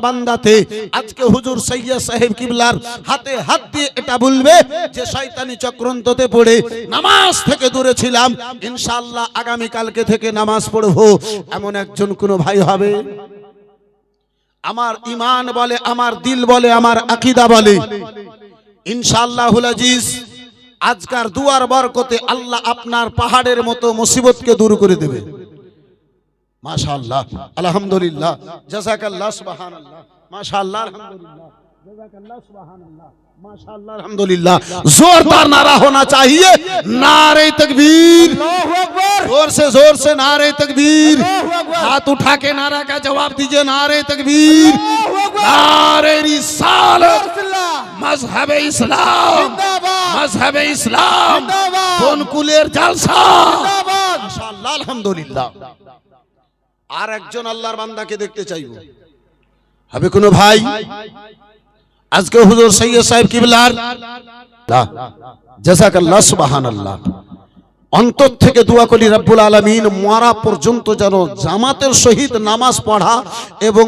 বান্দাতে আজকে হুজুর সৈয়দ সাহেব কিবলার হাতে হাত দিয়ে এটা বলবে যে শয়তানি চক্রান্ততে পড়ে নামাজ থেকে দূরে ছিলাম, ইনশাআল্লাহ আগামী কালকে থেকে নামাজ পড়বো। এমন একজন কোন ভাই হবে? আমার ঈমান বলে, আমার দিল বলে, আমার আকীদা বলে, ইনশাআল্লাহুল আজিজ আজকার দুয়ার বরকতে আল্লাহ আপনার পাহাড়ের মতো মুসিবতকে দূর করে দেবে। মাশাআল্লাহ, আলহামদুলিল্লাহ, জাযাকাল্লাহ, সুবহানাল্লাহ, মাশাআল্লাহ, আলহামদুলিল্লাহ, জাযাকাল্লাহ, সুবহানাল্লাহ, माशाअल्लाह, अल्हम्दुलिल्लाह। जोरदार नारा होना चाहिए, नारे तकबीर, जोर से नारे तकबीर। हाथ उठा के नारा का जवाब दीजिए, नारे तकबीर, नारे रिसालत, मजहब इस्लाम, मजहब इस्लाम, कोनकुलेर जलसा, माशाअल्लाह, अल्हम्दुलिल्लाह। আর একজন আল্লাহর বান্দাকে দেখতে চাইবো, হবে কোনো ভাই? আজকে হুজুর সৈয়দ সাহেব কিবলার জাযাকাল্লাহ, সুবহানাল্লাহ, অন্তর থেকে দোয়া করি রব্বুল আলামিন মরা পর্যন্ত যেন জামাতের সহিত নামাজ পড়া এবং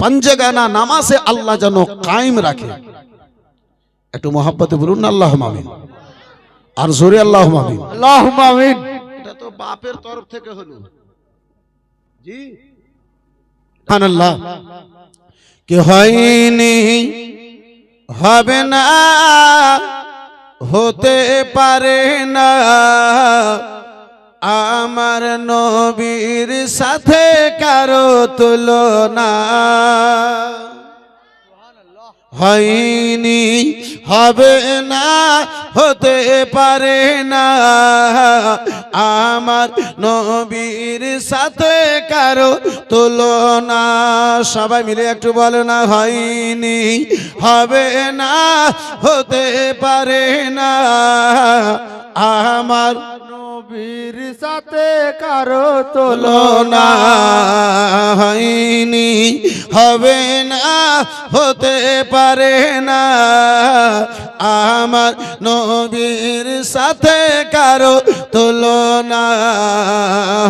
পাঞ্জেগানা নামাজে আল্লাহ যেন কায়েম রাখে। একটু মহব্বতে বলুন না আল্লাহুম্মা আমিন, আর জোরে আল্লাহুম্মা আমিন, আল্লাহুম্মা আমিন। এটা তো বাপের তরফ থেকে হলো জি, সুবহানাল্লাহ। কি হয়নি, হবে না, হতে পারে না, আমার নবীর সাথে কারো তুলনা। হয়নি, হবে না, হতে পারে না, আমার নবীর সাথে কারো তুলনা। সবাই মিলে একটু বলো না, হয়নি, হবে না, হতে পারে না, আমার নবীর সাথে কারো তুলনা। হয়নি, হবে না, হতে পারে না, আমার নবীর সাথে কারো তুলনা।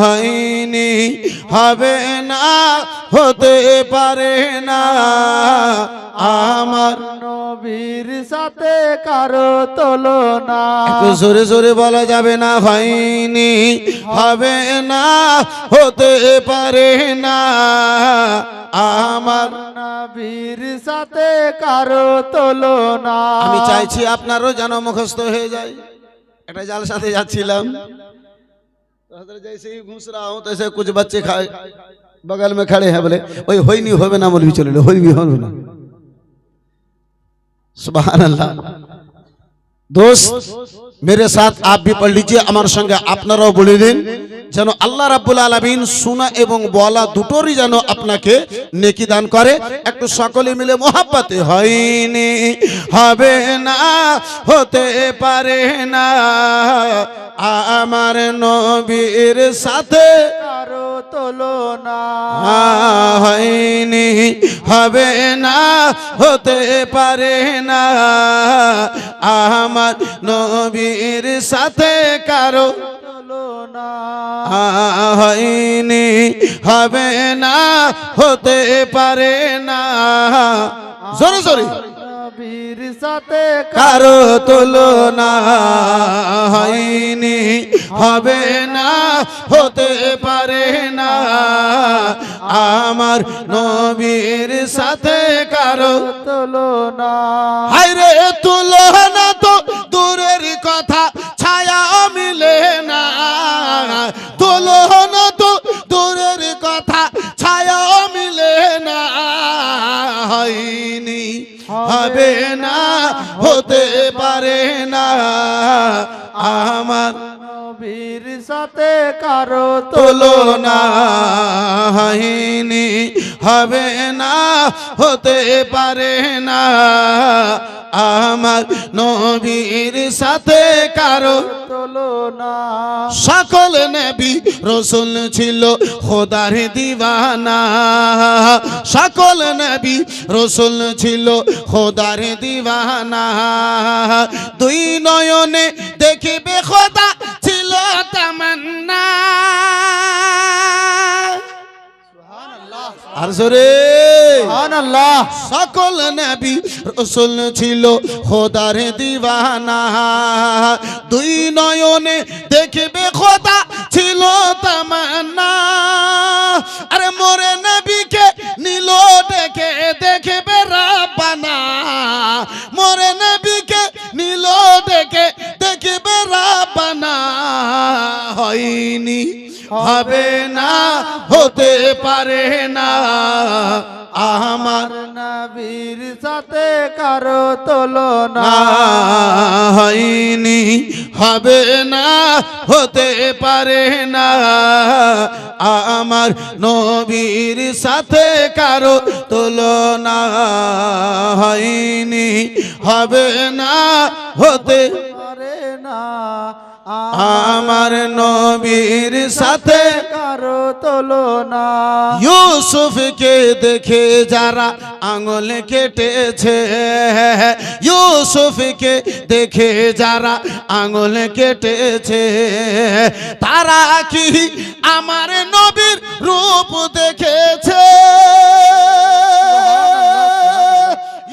হয়নি, হবে না, হতে পারে না, আমার নবীর সাথে কারো তুলনা। একটু জোরে জোরে বলা যাবে না? হয়নি, হবে না, হতে পারে না, আমার নবীর সাথে কারো তুলনা। আমি চাইছি আপনারও যেন মুখস্থ হয়ে যায়। একটা জালসাতে যাচ্ছিলাম, जैसे ही घुस रहा हूं तैसे कुछ बच्चे बगल में खड़े हैं, बोले भाई होई नहीं होवे ना, मौलवी चले लो, होई नहीं होवे ना। सुभान अल्लाह। दोस्त मेरे साथ आप भी पढ़ लीजिए, আমার সঙ্গে আপনারাও বলে দিন, যেন আল্লাহ রাব্বুল আলামিন শোনা এবং বলা দুটোরই যেন আপনাকে নেকি দান করে। একটু সকলে মিলে মোহাব্বতে, হয়নি, হবে না, হতে পারে না, আমার নবীর সাথে কারো তুলনা। হয়নি, হবে না, হতে পারে না, আমার নবীর সাথে কারো তুলনা। হয়নি, হবে না, হতে পারে না, জোরে জোরে, নবীর সাথে কারো তুলনা। হয়নি, হবে না, হতে পারে না, আমার নবীর সাথে কারো তুলনা। হায়রে তুলনা তো দূরের কথা, ছায়া মিলে না, তুলনা তো দূরের কথা, ছায়া মিলে না। হয়নি, হবে না, হতে পারে না, আমার নবীর সাথে কারো তুলনা। হয়নি, হবে না, হতে পারে না, আমার নবীর সাথে কারো তুলনা। সকল নবী রাসূল ছিল খোদার দিওয়ানা, সকল নবী রাসূল ছিল খোদার দিওয়ানা। দুই নয়নে দেখিবে খোদা ছিল তামান্না। আর জোরে সুবহানাল্লাহ। সকল নবী রাসূল ছিল খোদার দিওয়ানা, দুই নয়নে দেখবে খোদা ছিল তামান্না। আরে মোরে নবীকে নীল দেখে দেখবে রাব্বানা, মোরে নবীকে নীল দেখে দেখবে রাব্বানা। হয়নি হবে না হতে পারে না আমার নবীর সাথে কারো তুলনা। না, হয়নি হবে না হতে পারে না আমার নবীর সাথে কারো তুলনা। হয়নি হবে না হতে পারে না আমার নবীর সাথে কারো তুলনা। ইউসুফকে দেখে যারা আঙুল কেটেছে, ইউসুফকে দেখে যারা আঙুল কেটেছে, তারা কি আমার নবীর রূপ দেখেছে?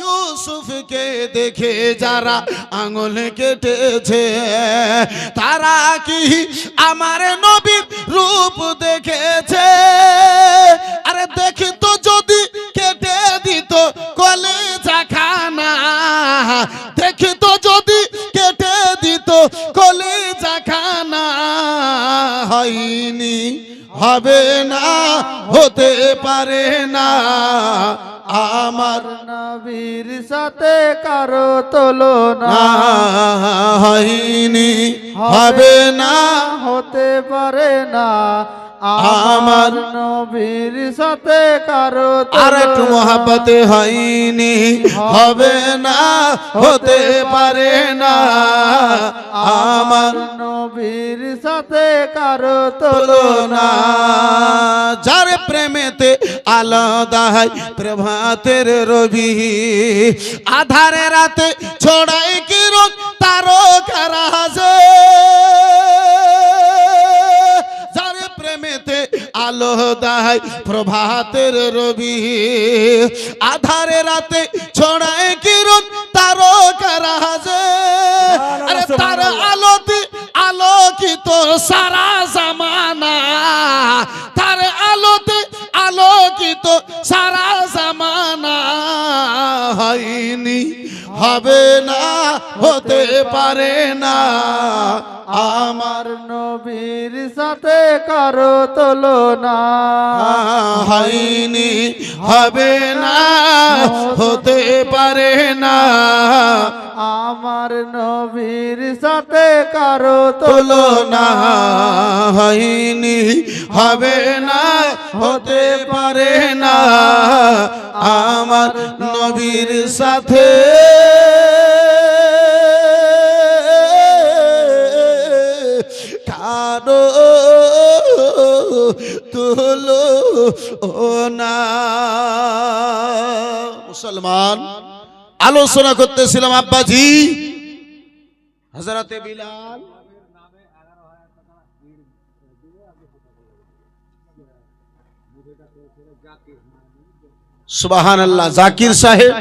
ইউসুফকে দেখে যারা আঙুল কেটেছে, তারা কি আমার নবীর রূপ দেখেছে? আরে দেখিত যদি কেটে দিত কলিজা খানা, দেখিত যদি কেটে দিত কলিজা খানা। হয়নি হবে না হতে পারে না আমার নবীর সাথে কারো তুলনা। না, হয়নি হবে না হতে পারে না আমার নবীর সাথে কারো আর একটু মহাব্বতে হয়নি হবে না হতে পারে না আমার নবীর সাথে কারো তুলনা। যার প্রেমেতে আলাদা হয় প্রভাতের রবি, আধারে রাতে ছড়াই কিরণ তারকার হাসে। যার প্রেমেতে আলাদা হয় প্রভাতের রবি, আধারে রাতে ছড়াই কিরণ তারকার হাসে। আরে তার আলোতে আলোকিত সারা জামানা, তার আলোতে আলোকিত সারা জামানা। হয়নি হবে না হতে পারে না আমার নবীর সাথে কারো তুলনা। হয়নি হবে না হতে পারে না আমার নবীর সাথে কারো তুলনা। হয়নি হবে না হতে পারে না আমার নবীর সাথে কারো তুলনা। মুসলমান, আলোচনা করতেছিলাম আব্বাজি হযরতে বিলাল সুবহানাল্লাহ। জাকির সাহেব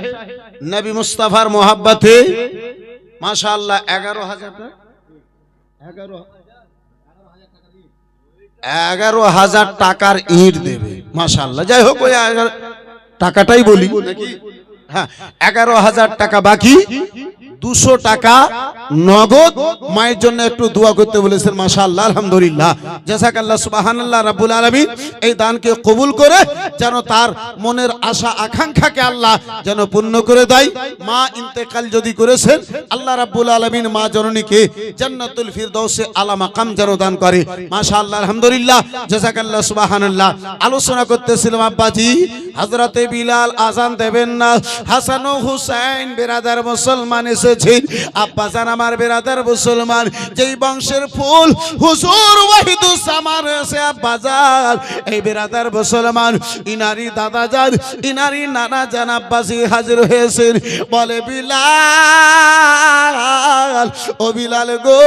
নবী মুস্তাফার মোহাব্বতে মাশাআল্লাহ 11,000 টাকার ইট দেবে মাশাআল্লাহ। যাই হোক ওই টাকাটাই বলি নাকি, হ্যাঁ 11,000 টাকা বাকি, 200 টাকা নগদ। মায়ের জন্য একটু দোয়া করতে বলেছেন মাশাআল্লাহ আলহামদুলিল্লাহ। জাযাকাল্লাহ সুবহানাল্লাহ রাব্বুল আলামিন এই দানকে কবুল করে যেন তার মনের আশা আকাঙ্ক্ষাকে আল্লাহ যেন পূর্ণ করে দেয়। মা ইন্তেকাল যদি করেছেন আল্লাহ রাব্বুল আলামিন মা জননীকে জান্নাতুল ফিরদাউসে আলা মাকাম যেন দান করে মাশাআল্লাহ আলহামদুলিল্লাহ। জাযাকাল্লাহ সুবহানাল্লাহ। আলোচনা করতেছিলাম আব্বাজি হযরতে বিলাল আযান দেবেন না, হাসান ও হুসাইন বিরাদার মুসলমান এসে এসেছে। আব্বাজান আমার বেরাদার মুসলমান, যেই বংশের ফুল হুজুর ওয়াহিদুজ্জামান এসে আব্বাজান, এই বেরাদার মুসলমান, ইনারি দাদাজান, ইনারি নানাজান আব্বাসি হাজির হয়েছেন। বলে বিলাল, ও বিলাল গো,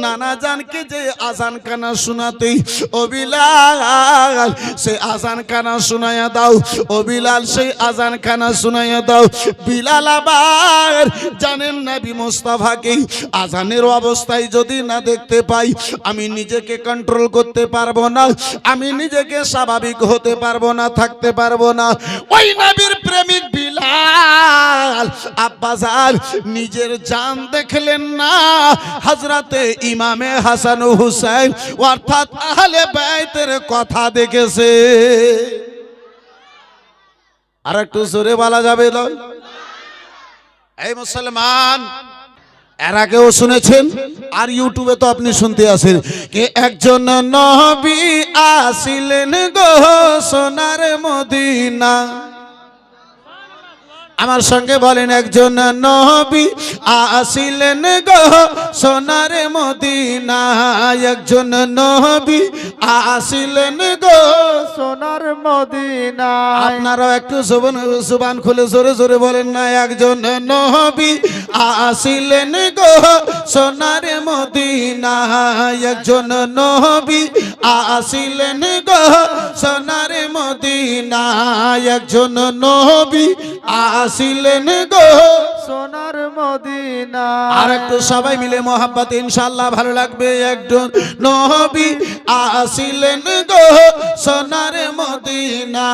নানাজানকে যে আজান কানা শোনাতে, ও বিলাল সে আজান কানা শোনায়া দাও, ও বিলাল সেই আজান কানা শোনায়া দাও। বিলাল আবার জানেন নবী মুস্তাফাকে আজানের অবস্থায় যদি না দেখতে পাই, আমি নিজেকে কন্ট্রোল করতে পারবো না, আমি নিজেকে স্বাভাবিক হতে পারবো না, থাকতে পারবো না। ওই নবীর প্রেমিক বিলাল আব্বাজান নিজের জান দেখলেন না, হযরতে ইমামে হাসান ও হুসাইন অর্থাৎ আহলে বাইতের কথা দেখেছে। আর একটু জোরে বলা যাবে না? এই মুসলমান, এর আগেও শুনেছেন আর ইউটিউবে তো আপনি শুনতে আছেন কে একজন নবী আসিলেন গো সোনার মদিনা। আমার সঙ্গে বলেন, একজন নবী আসিলেন গো সোনার মদিনা, একজন নবী আসিলেন গো সোনার মদিনা। আপনারাও একটু জবান খুলে জোরে জোরে বলেন না, একজন নবী আসিলেন গো সোনার মদিনা, একজন নবী আসিলেন গো সোনার মদিনা, একজন নবী আসিলেন গো সোনার মদিনা। আর একটু সবাই মিলে মোহাব্বত ইনশাআল্লাহ ভালো লাগবে। একজন নবী আসিলেন গো সোনার মদিনা,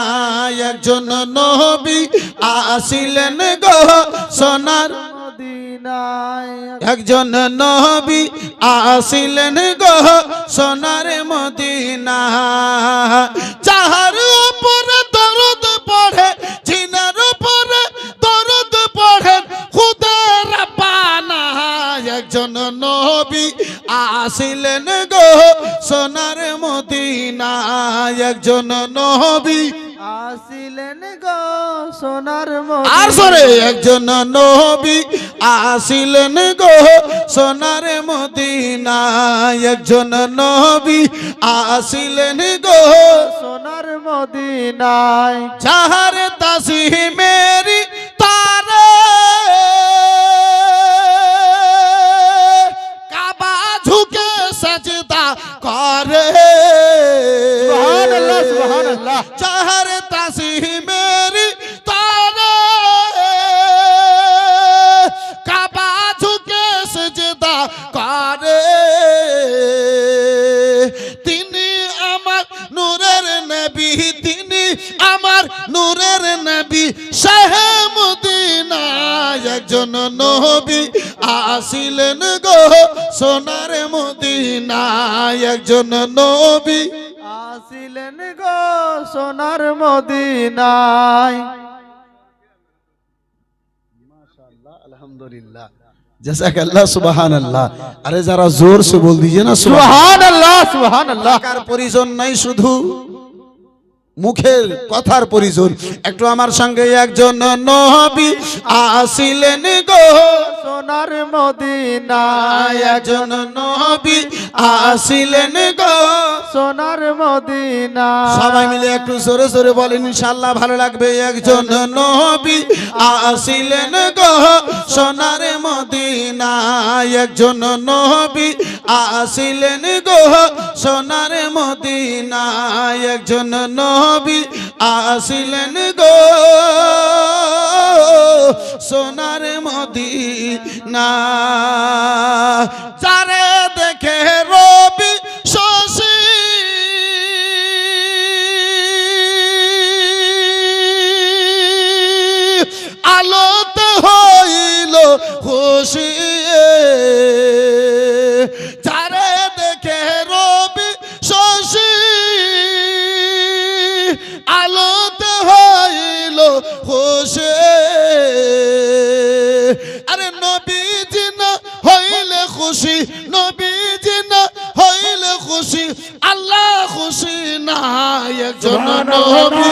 একজন নবী আসিলেন গো সোনার মদিনায়। একজন নবী আসিলেন গো সোনার মদিনা, যাহার উপরে দরুদ পড়ে, জিনার উপরে দরুদ পড়ে খুদা রাব্বানা, একজন নবী আসিলেন গো সোনার মদিনা, একজন নবী আসিলেন গো সোনার মদিনা। আর সরে, একজন নবী আসিলেন গো সোনার মদিনা, একজন নবী আসিলেন গো সোনার মদিনায়। যাহার তাসিমেরি তারে কাবা ঝুঁকে সাজদা করে, সুবহানাল্লাহ, সুবহানাল্লাহ। যাহার তাসিমেরি তারে কাবা ঝুঁকে সাজদা করে, তিনি আমার নূরের নবী, তিনি আমার নূরের নবী শাহে মদিনা, একজন নবী আসিলেন গো সোনার মদিনা, একজন নবী আসিলেন গো সোনার মদিনায়। আলহামদুলিল্লাহ, জাযাকাল্লাহ, সুবহানাল্লাহ। আরে যারা জোর সে বল দিজিয়ে না সুবহানাল্লাহ, সুবহানাল্লাহ। টাকার প্রয়োজন নাই, শুধু মুখের কথার প্রয়োজন। একটু আমার সঙ্গে, একজন নবী আসিলেন গো সোনার মদিনায়। একজন নবী আসিলেন গো সোনার মদিনা। সবাই মিলে একটু জোরে জোরে বলেন ইনশাআল্লাহ ভালো লাগবে। একজন নবী আসিলেন গো সোনার মদিনা, একজন নবী আসিলেন গো সোনার মদিনা, একজন নবী আসিলেন গো সোনার মদিনা, যারে দেখে রবি শশী আলোতে হইল খুশি, যারে দেখে রবি শশী আলোতে হইল খুশি, আরে নবীজি না হইলে খুশি, নবীজি না হইলে খুশি, আল্লাহ খুশি না, একজন নবী।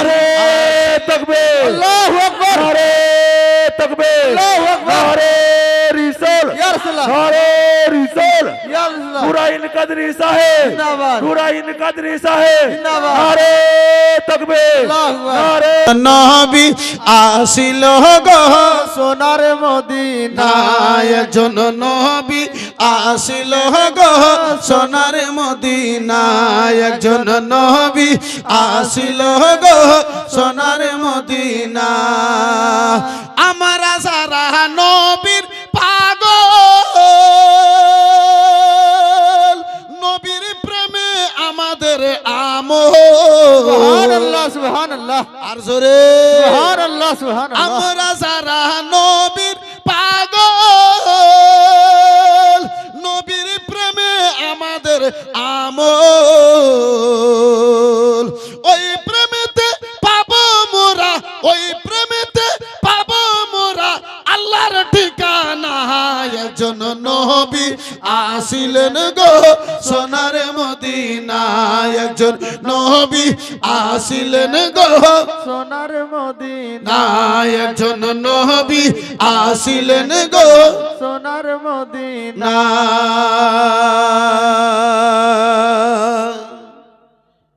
তাকবীর, আল্লাহু আকবার, নারে তাকবীর, আল্লাহু আকবার, নারে রিসালাত। नारे रिसाल या अल्लाह नूराइन कदरी साहेब जिंदाबाद नूराइन कदरी साहेब जिंदाबाद नारे तकबीर अल्लाहु আকবার नारे নবী আসিল গো সোনার মদিনা একজন নবী আসিল গো সোনার মদিনা একজন নবী আসিল গো সোনার মদিনা আমরা যারা নবীর পাগল নবীর প্রেমে আমাদের আমল সুবহানাল্লাহ সুবহানাল্লাহ আর জোরে সুবহানাল্লাহ সুবহানাল্লাহ আমরা যারা নবীর পাগল নবীর প্রেমে আমাদের আমল ওই প্রেমেতে পাবো মোরা ওই প্রেমেতে পাবো মোরা আল্লাহর ঠিকানা একজন নবী আসিলেন গো সোনার মদিনা একজন নবী আসিলেন গো সোনার মদিনা না একজন নবী আসিলেন গো সোনার মদিনা না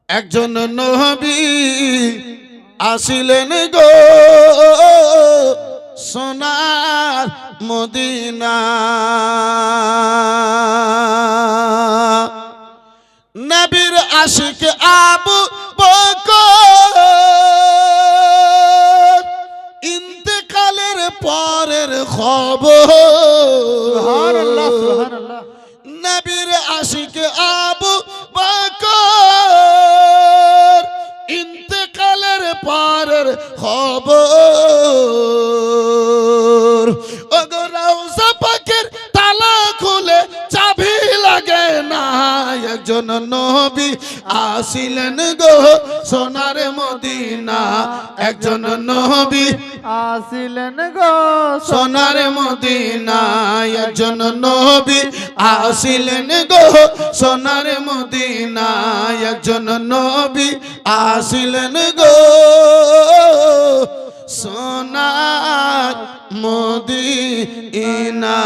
একজন নবী আসিলেন গো সোনার মদিনা নবীর আশিক আবু বকর ইন্তেকালের পরের খবর সুবহানাল্লাহ সুবহানাল্লাহ নবীর আশিক আবু বকর ইন্তেকালের পরের খবর ওগো রওজা পাকের তালা খুলে চাবি লাগে না একজন নবী আসিলেন গো সোনার মদিনা একজন নবী আসিলেন গো সোনার মদিনা একজন নবী আসিলেন গো সোনার মদিনা একজন নবী আসিলেন গো সোনার মদিনা